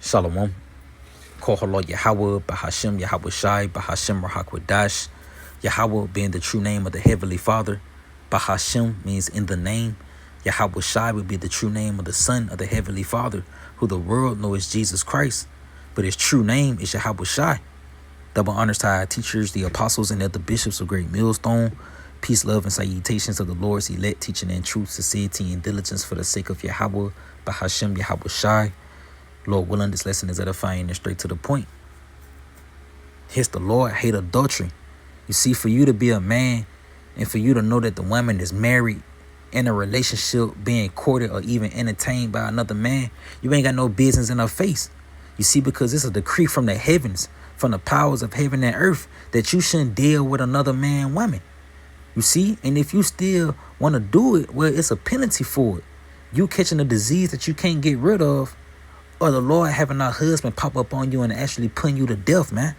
Shalom. Koholot Yahweh, Bahashem Yahweh Shai, Bahashem Rahakwadash. Yahweh being the true name of the Heavenly Father. Bahashem means in the name. Yahweh Shai would be the true name of the Son of the Heavenly Father, who the world knows as Jesus Christ. But his true name is Yahweh Shai. Double honors to our teachers, the apostles, and other bishops of Great Millstone. Peace, love, and salutations of the Lord's elect, teaching in truth, sincerity, and diligence for the sake of Yahweh, Bahashem Yahweh Shai. Lord willing, this lesson is edifying and straight to the point. Hence the Lord hate adultery. You see, for you to be a man and for you to know that the woman is married in a relationship, being courted or even entertained by another man, you ain't got no business in her face. You see, because it's a decree from the heavens, from the powers of heaven and earth, that you shouldn't deal with another man, woman. You see, and if you still want to do it, well, it's a penalty for it. You catching a disease that you can't get rid of, or the Lord having our husband pop up on you and actually putting you to death, man.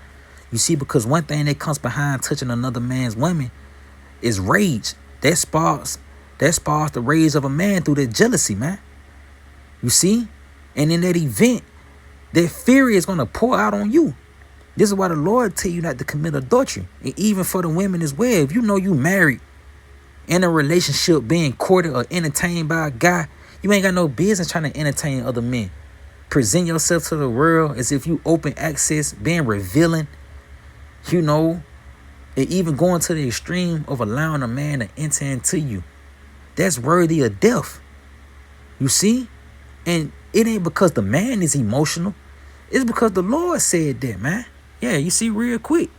You see, because one thing that comes behind touching another man's woman is rage. That sparks the rage of a man through that jealousy, man. You see? And in that event, that fury is going to pour out on you. This is why the Lord tell you not to commit adultery. And even for the women as well. If you know you married, in a relationship, being courted or entertained by a guy, you ain't got no business trying to entertain other men. Present yourself to the world as if you open access, being revealing, you know, and even going to the extreme of allowing a man to enter into you. That's worthy of death. You see? And it ain't because the man is emotional. It's because the Lord said that, man. Yeah, you see real quick.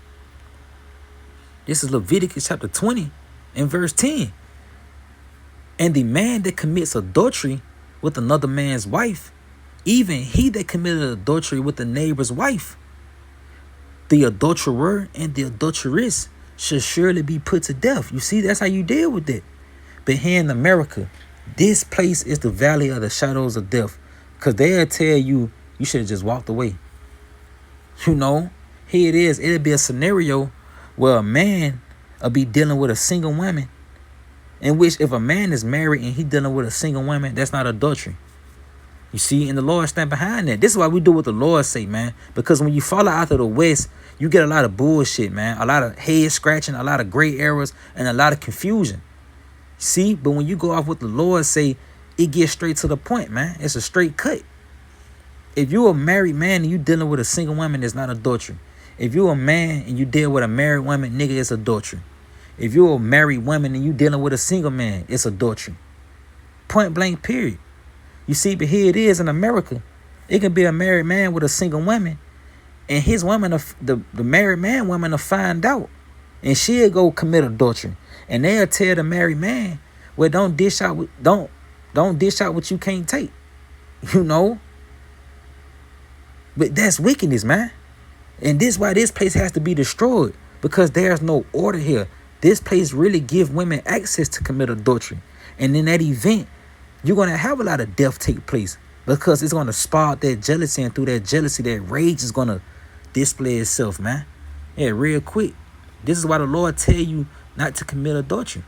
This is Leviticus chapter 20 and verse 10. And the man that commits adultery with another man's wife, even he that committed adultery with the neighbor's wife, the adulterer and the adulteress should surely be put to death. You see, that's how you deal with it. But here in America, this place is the valley of the shadows of death. Because they'll tell you, you should have just walked away. You know, here it is. It'll be a scenario where a man will be dealing with a single woman, in which if a man is married and he dealing with a single woman, that's not adultery. You see, and the Lord stand behind that. This is why we do what the Lord say, man. Because when you follow out of the West, you get a lot of bullshit, man. A lot of head scratching, a lot of gray areas, and a lot of confusion. See, but when you go off what the Lord say, it gets straight to the point, man. It's a straight cut. If you're a married man and you dealing with a single woman, it's not adultery. If you're a man and you deal with a married woman, nigga, it's adultery. If you're a married woman and you dealing with a single man, it's adultery. Point blank, period. You see, but here it is in America. It can be a married man with a single woman, and his woman, the married man woman, will find out, and she'll go commit adultery. And they'll tell the married man, well, don't dish out what you can't take. You know? But that's wickedness, man. And this is why this place has to be destroyed, because there's no order here. This place really gives women access to commit adultery. And in that event, you're going to have a lot of death take place, because it's going to spark that jealousy, and through that jealousy, that rage is going to display itself, man. Yeah, real quick. This is why the Lord tell you not to commit adultery.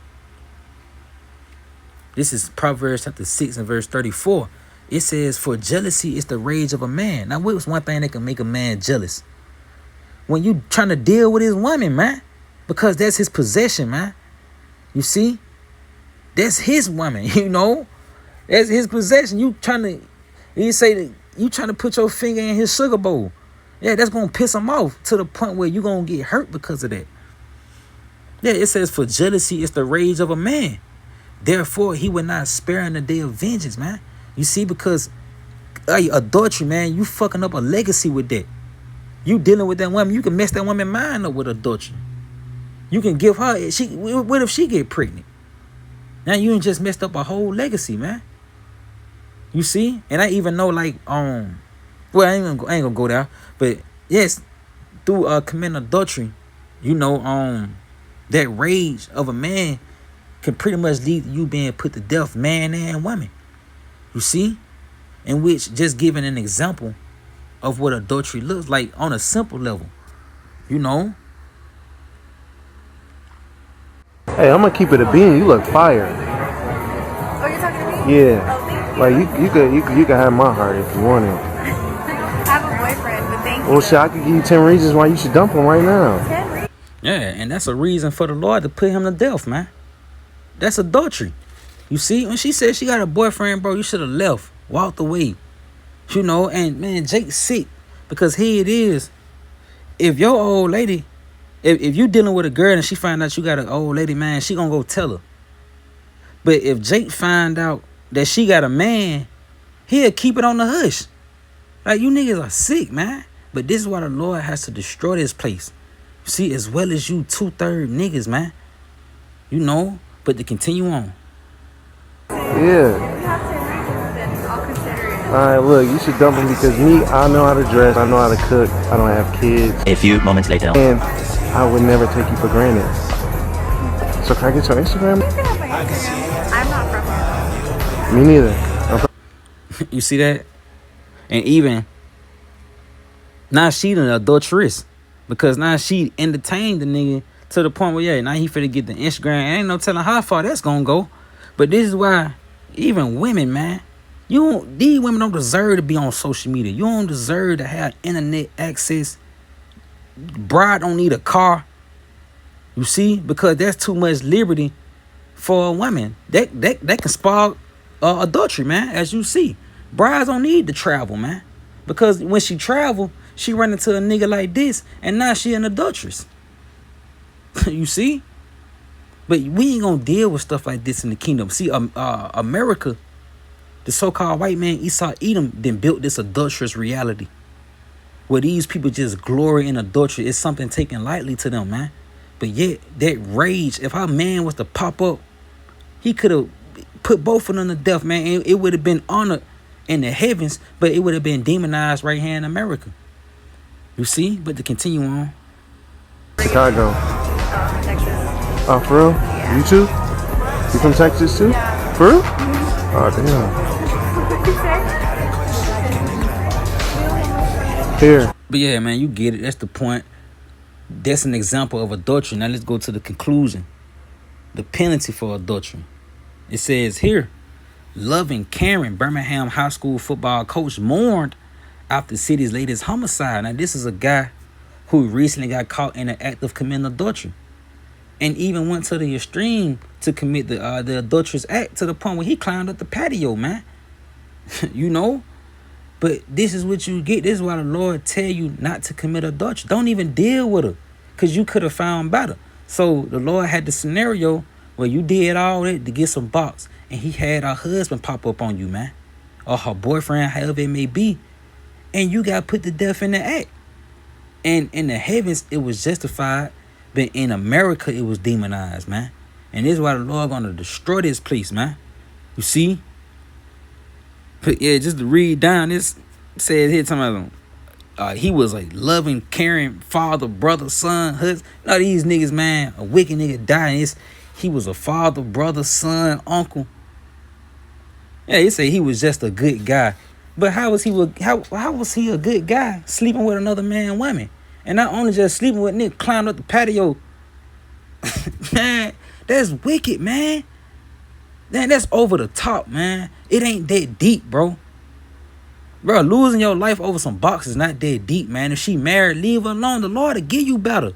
This is Proverbs chapter 6 and verse 34. It says, for jealousy is the rage of a man. Now, what's one thing that can make a man jealous? When you trying to deal with his woman, man. Because that's his possession, man. You see? That's his woman, you know? That's his possession. You trying to put your finger in his sugar bowl. Yeah, that's going to piss him off to the point where you're going to get hurt because of that. Yeah, it says, for jealousy is the rage of a man. Therefore, he will not spare in the day of vengeance, man. You see, because adultery, man, you fucking up a legacy with that. You dealing with that woman, you can mess that woman's mind up with adultery. You can give her, what if she get pregnant? Now you ain't just messed up a whole legacy, man. You see? And I even know, like, well, I ain't gonna go there. But yes, through committing adultery, you know, that rage of a man can pretty much lead to you being put to death, man and woman. You see? In which, just giving an example of what adultery looks like on a simple level. You know? Hey, I'm gonna keep it a bean. You look fire. Oh, you're talking to me? Yeah. Oh, thank you. Like you could have my heart if you want it. I Well, shit, I could give you 10 reasons why you should dump him right now. Yeah, and that's a reason for the Lord to put him to death, man. That's adultery. You see, when she said she got a boyfriend, bro, you should have left, walked away. You know, and man, Jake's sick because here it is. If your old lady, if you dealing with a girl and she find out you got an old lady, man, she gonna go tell her. But if Jake find out that she got a man, he'll keep it on the hush. Like, you niggas are sick, man. But this is why the Lord has to destroy this place. You see, as well as you 2/3 niggas, man. You know, but to continue on. Yeah. Alright, look, you should dump him because me, I know how to dress, I know how to cook, I don't have kids. A few moments later. And I would never take you for granted. So can I get your Instagram? I'm not from Me neither. You see that? And even now she an adulteress. Because now she entertained the nigga to the point where, yeah, now he finna get the Instagram. Ain't no telling how far that's gonna go. But this is why even women, man, these women don't deserve to be on social media. You don't deserve to have internet access. Bride don't need a car. You see? Because that's too much liberty for a woman. That can spark adultery, man, as you see. Brides don't need to travel, man. Because when she travel, she run into a nigga like this, and now she an adulteress. You see? But we ain't gonna deal with stuff like this in the kingdom. See, America, the so-called white man Esau Edom, then built this adulterous reality where these people just glory in adultery. It's something taken lightly to them, man. But yet, that rage, if our man was to pop up, he could have put both of them to death, man. It would have been honored in the heavens, but it would have been demonized right here in America. You see? But to continue on. Chicago. Texas. Oh, for real? Yeah. You too? You from Texas too? Yeah. For real? Oh, damn. Here. But yeah, man, you get it. That's the point. That's an example of adultery. Now let's go to the conclusion. The penalty for adultery. It says here, loving Karen, Birmingham high school football coach, mourned after the city's latest homicide. Now this is a guy who recently got caught in an act of committing adultery, and even went to the extreme to commit the adulterous act to the point where he climbed up the patio, man. You know? But this is what you get. This is why the Lord tell you not to commit adultery. Don't even deal with her, because you could have found better. So the Lord had the scenario where you did all that to get some box, and he had her husband pop up on you, man. Or her boyfriend, however it may be. And you got put to death in the act. And in the heavens, it was justified. But in America, it was demonized, man. And this is why the Lord going to destroy this place, man. You see? But yeah, just to read down, this says here, talking about he was a loving, caring father, brother, son, husband. Now these niggas, man, a wicked nigga dying. He was a father, brother, son, uncle. Yeah, he said he was just a good guy. But how was he a good guy sleeping with another man, woman? And not only just sleeping with Nick, climbed up the patio. Man, that's wicked, man. Man, that's over the top, man. It ain't that deep, bro. Bro, losing your life over some boxes not that deep, man. If she married, leave her alone. The Lord will give you better.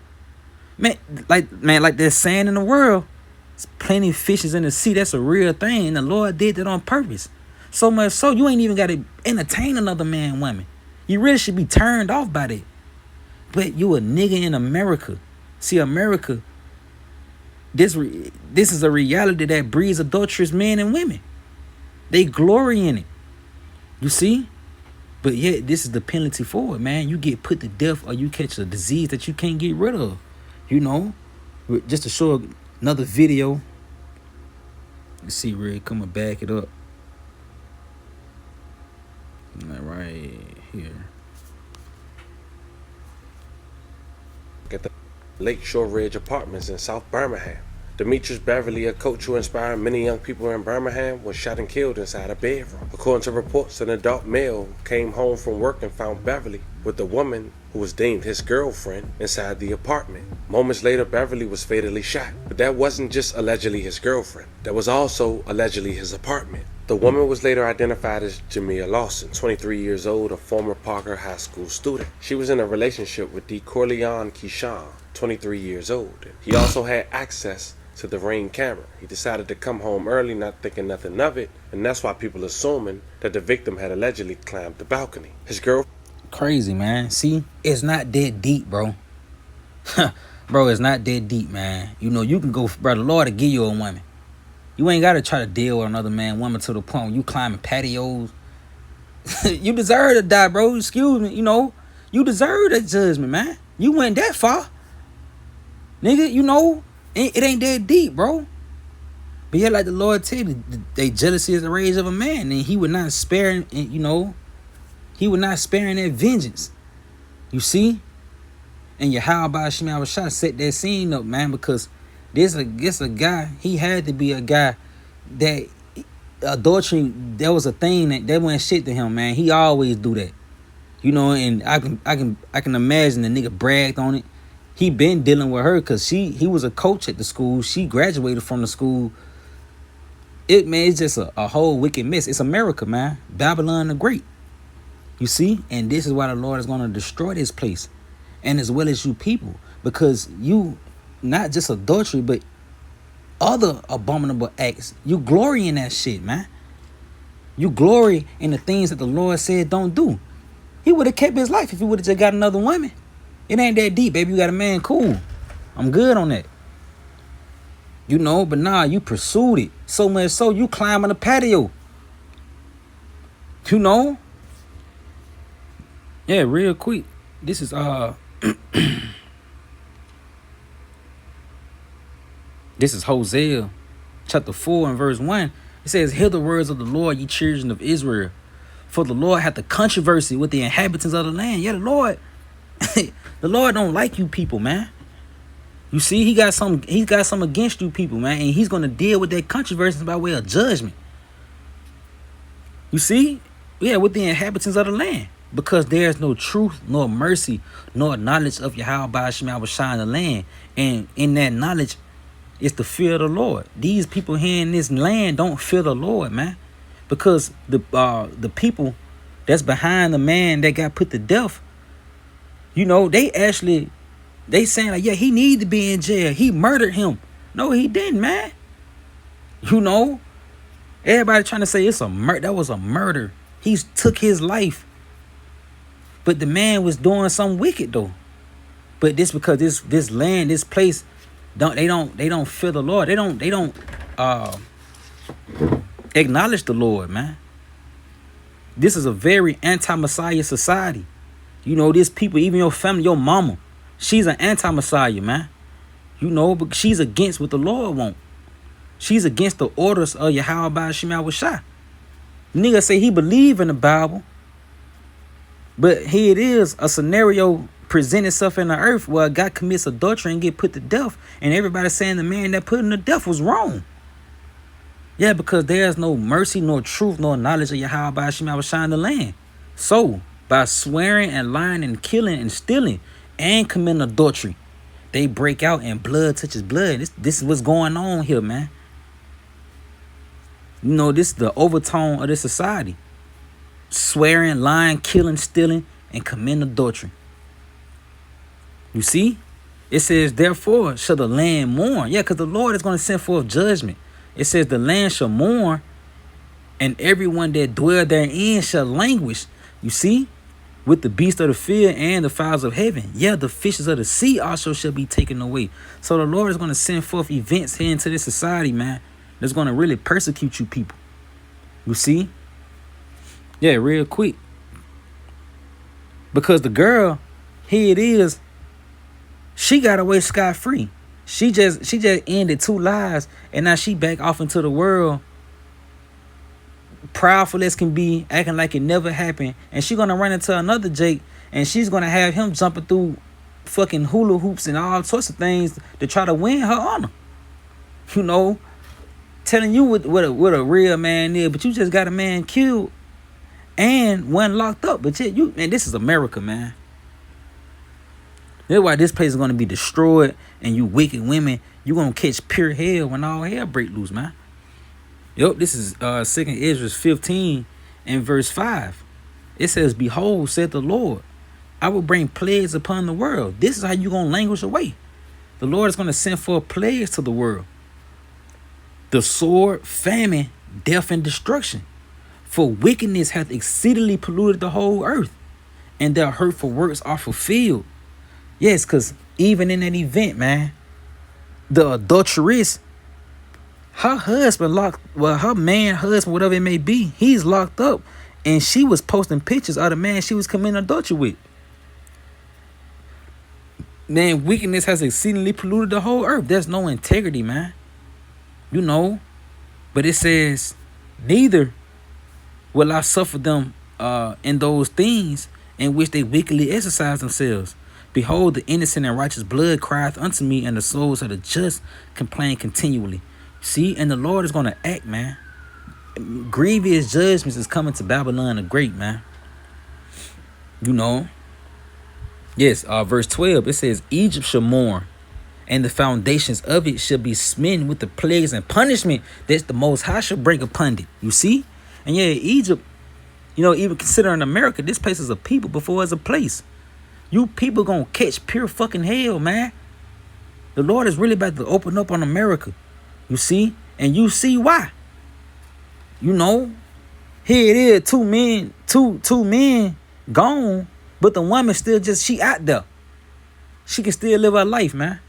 Man, like there's sand in the world. There's plenty of fishes in the sea. That's a real thing. And the Lord did that on purpose. So much so, you ain't even got to entertain another man, woman. You really should be turned off by that. But you a nigga in America. See, America, this is a reality that breeds adulterous men and women. They glory in it. You see? But yet, this is the penalty for it, man. You get put to death or you catch a disease that you can't get rid of. You know? Just to show another video. Let's see, Red, come and back it up. Right here. At the Lakeshore Ridge Apartments in South Birmingham. Demetrius Beverly, a coach who inspired many young people in Birmingham, was shot and killed inside a bedroom. According to reports, an adult male came home from work and found Beverly with a woman who was deemed his girlfriend inside the apartment. Moments later, Beverly was fatally shot. But that wasn't just allegedly his girlfriend. That was also allegedly his apartment. The woman was later identified as Jamia Lawson, 23 years old, a former Parker High School student. She was in a relationship with DeCorleone Keyshawn, 23 years old. He also had access to the Ring camera. He decided to come home early, not thinking nothing of it, and that's why people assuming that the victim had allegedly climbed the balcony. His girl... Crazy, man. See, it's not that deep, bro. Bro, it's not that deep, man. You know, you can go, bro, the Lord will give you a woman. You ain't got to try to deal with another woman to the point where you climbing patios. You deserve to die, bro. Excuse me, you know. You deserve that judgment, man. You went that far. Nigga, you know, it ain't that deep, bro. But yeah, like the Lord tell you, they jealousy is the rage of a man. And he would not spare, you know, he would not spare in that vengeance. You see? And Yahweh Shema was trying to set that scene up, man, because this a guy, he had to be a guy that adultery, that was a thing that went shit to him, man. He always do that. You know, and I can imagine the nigga bragged on it. He been dealing with her because he was a coach at the school. She graduated from the school. It's just a whole wicked mess. It's America, man. Babylon the Great. You see? And this is why the Lord is going to destroy this place. And as well as you people. Because you, not just adultery, but other abominable acts. You glory in that shit, man. You glory in the things that the Lord said don't do. He would have kept his life if he would have just got another woman. It ain't that deep, baby. You got a man, cool. I'm good on that. You know, but nah, you pursued it. So much so, you climb on the patio. You know? Yeah, real quick. This is, this is Hosea, chapter 4 and verse 1. It says, hear the words of the Lord, ye children of Israel. For the Lord hath a controversy with the inhabitants of the land. Yeah, the Lord, the Lord don't like you people, man. You see, he got some against you people, man. And he's going to deal with that controversy by way of judgment. You see? Yeah, with the inhabitants of the land. Because there is no truth, nor mercy, nor knowledge of Yahweh Shema will shine the land. And in that knowledge, it's the fear of the Lord. These people here in this land don't fear the Lord, man. Because the people that's behind the man that got put to death, you know, they saying like, yeah, he need to be in jail. He murdered him. No, he didn't, man. You know, everybody trying to say it's a murder. That was a murder. He took his life. But the man was doing something wicked though. But this because this land, this place, they don't fear the Lord. They don't acknowledge the Lord, man. This is a very anti-Messiah society. You know, these people, even your family, your mama, she's an anti-Messiah, man. You know, but she's against what the Lord want. She's against the orders of Yahweh Shema Washai. Nigga say he believe in the Bible. But here it is, a scenario present itself in the earth where a guy commits adultery and get put to death. And everybody saying the man that put him to death was wrong. Yeah, because there's no mercy, nor truth, nor knowledge of Yahweh Shema Washai in the land. So, by swearing and lying and killing and stealing and committing adultery, they break out and blood touches blood. This is what's going on here, man. You know, this is the overtone of this society. Swearing, lying, killing, stealing, and committing adultery. You see? It says, therefore shall the land mourn. Yeah, because the Lord is going to send forth judgment. It says the land shall mourn, and everyone that dwell therein shall languish. You see? With the beasts of the field and the fowls of heaven. Yeah, the fishes of the sea also shall be taken away. So the Lord is going to send forth events here into this society, man, that's going to really persecute you people. You see? Yeah, real quick. Because the girl, here it is, she got away scot-free. She just ended 2 lives, and now she back off into the world, proudful as can be, acting like it never happened. And she gonna run into another Jake, and she's gonna have him jumping through fucking hula hoops and all sorts of things to try to win her honor. You know, telling you what a real man is, but you just got a man killed and one locked up. But you, man, this is America, man. That's why this place is gonna be destroyed, and you wicked women, you gonna catch pure hell when all hell break loose, man. Yup, this is 2nd Ezra 15 and verse 5. It says, behold, said the Lord, I will bring plagues upon the world. This is how you going to languish away. The Lord is going to send forth plagues to the world. The sword, famine, death, and destruction. For wickedness hath exceedingly polluted the whole earth, and their hurtful works are fulfilled. Yes, because even in that event, man, the adulteress, her husband her man, husband, whatever it may be, he's locked up. And she was posting pictures of the man she was committing adultery with. Man, wickedness has exceedingly polluted the whole earth. There's no integrity, man. You know. But it says, neither will I suffer them in those things in which they wickedly exercise themselves. Behold, the innocent and righteous blood crieth unto me, and the souls of the just complain continually. See, and the Lord is going to act, man. Grievous judgments is coming to Babylon the Great, man. You know. Yes, verse 12, it says, Egypt shall mourn, and the foundations of it shall be smitten with the plagues and punishment that the Most High shall bring upon it. You see? And yeah, Egypt, you know, even considering America, this place is a people before it's a place. You people gonna catch pure fucking hell, man. The Lord is really about to open up on America. You see? And you see why. You know, here it is, two men gone, but the woman still she out there. She can still live her life, man.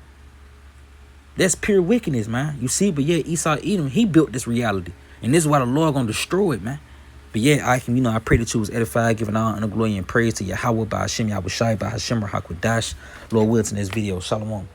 That's pure wickedness, man. You see, but yeah, Esau Edom, he built this reality. And this is why the Lord gonna destroy it, man. But yeah, I pray that you was edified, giving all honor, glory, and praise to Yahweh, by Hashem, Yahweh Shai, by Hashem, Rahak Dash. Lord wills in this video. Shalom.